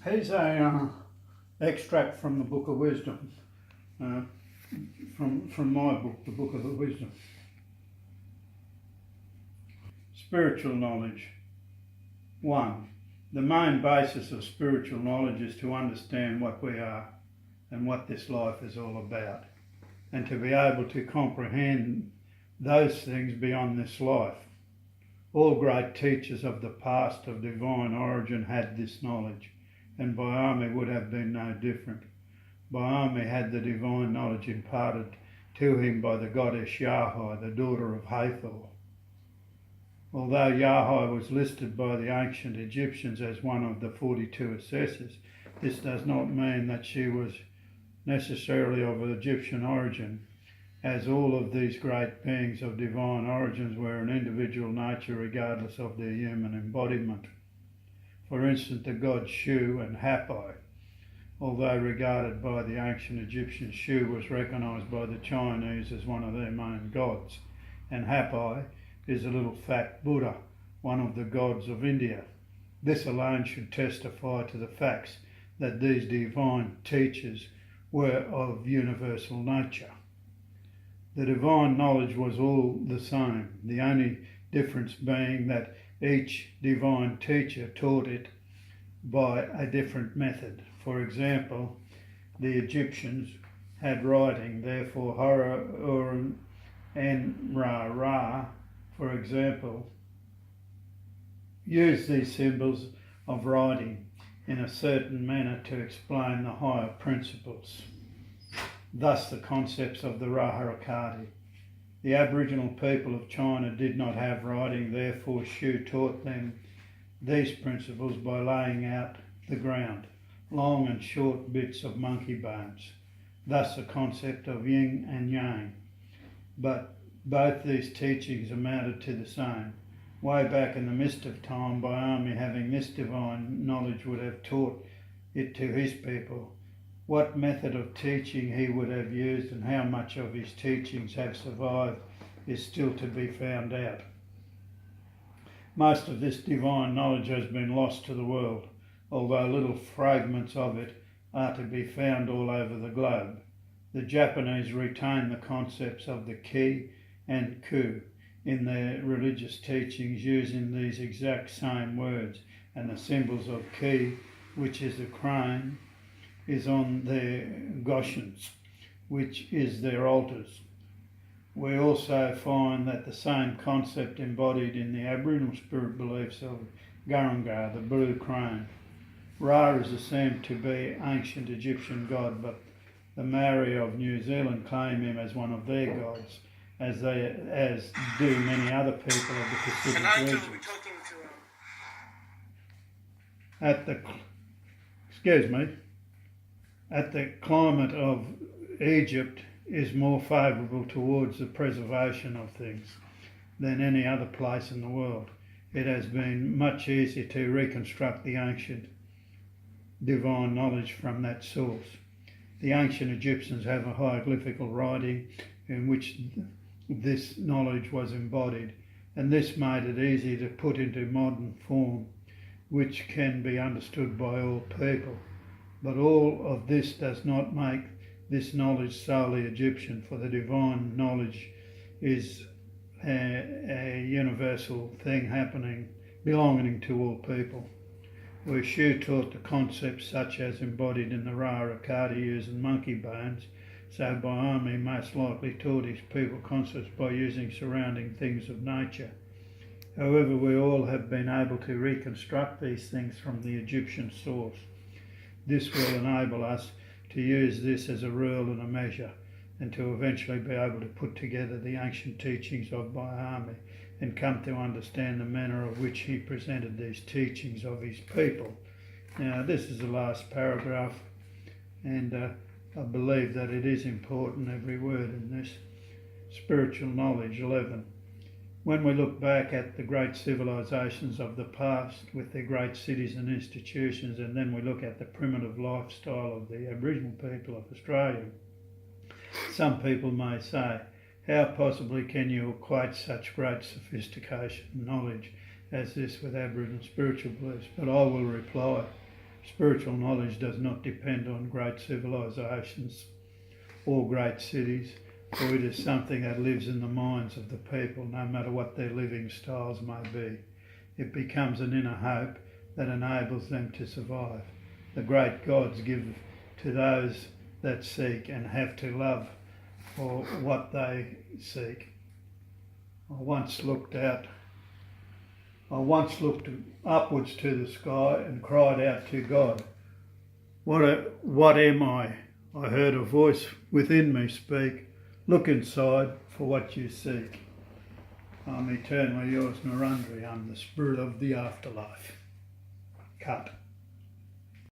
Here's a extract from the Book of Wisdom, from my book, the Book of the Wisdom. Spiritual knowledge. 1. The main basis of spiritual knowledge is to understand what we are and what this life is all about, and to be able to comprehend those things beyond this life. All great teachers of the past of divine origin had this knowledge, and Biame would have been no different. Biame had the divine knowledge imparted to him by the goddess Yahweh, the daughter of Hathor. Although Yahweh was listed by the ancient Egyptians as one of the 42 assessors, this does not mean that she was necessarily of Egyptian origin, as all of these great beings of divine origins were an individual nature regardless of their human embodiment. For instance, the gods Shu and Hapi. Although regarded by the ancient Egyptians, Shu was recognised by the Chinese as one of their main gods, and Hapi is a little fat Buddha, one of the gods of India. This alone should testify to the facts that these divine teachers were of universal nature. The divine knowledge was all the same, the only difference being that each divine teacher taught it by a different method. For example, the Egyptians had writing, therefore Hora, Urim, and Ra, for example, used these symbols of writing in a certain manner to explain the higher principles. Thus the concepts of the Raharakati. The Aboriginal people of China did not have writing, therefore Shu taught them these principles by laying out the ground, long and short bits of monkey bones. Thus the concept of yin and yang. But both these teachings amounted to the same. Way back in the mist of time, Biame, having this divine knowledge, would have taught it to his people. What method of teaching he would have used and how much of his teachings have survived is still to be found out. Most of this divine knowledge has been lost to the world, although little fragments of it are to be found all over the globe. The Japanese retain the concepts of the ki and ku in their religious teachings, using these exact same words, and the symbols of ki, which is the crane, is on their goshens, which is their altars. We also find that the same concept embodied in the Aboriginal spirit beliefs of Gurunga, the blue crane. Ra is assumed to be ancient Egyptian god, but the Maori of New Zealand claim him as one of their gods, as do many other people of the Pacific region. The climate of Egypt is more favourable towards the preservation of things than any other place in the world. It has been much easier to reconstruct the ancient divine knowledge from that source. The ancient Egyptians have a hieroglyphical writing in which this knowledge was embodied, and this made it easy to put into modern form, which can be understood by all people. But all of this does not make this knowledge solely Egyptian, for the divine knowledge is a universal thing belonging to all people. Where Shu taught the concepts such as embodied in the Raharakati using monkey bones, so Biame most likely taught his people concepts by using surrounding things of nature. However, we all have been able to reconstruct these things from the Egyptian source. This will enable us to use this as a rule and a measure, and to eventually be able to put together the ancient teachings of Biame and come to understand the manner of which he presented these teachings of his people. Now, this is the last paragraph, and I believe that it is important, every word in this. Spiritual knowledge. 11. When we look back at the great civilizations of the past with their great cities and institutions, and then we look at the primitive lifestyle of the Aboriginal people of Australia, some people may say, how possibly can you equate such great sophistication and knowledge as this with Aboriginal spiritual beliefs? But I will reply, Spiritual knowledge does not depend on great civilisations or great cities, for it is something that lives in the minds of the people, no matter what their living styles may be. It becomes an inner hope that enables them to survive. The great gods give to those that seek and have to love for what they seek. I once looked upwards to the sky and cried out to God, What am I? I heard a voice within me speak, look inside for what you seek. I'm eternally yours, Nurunderi. I'm the spirit of the afterlife. Cut.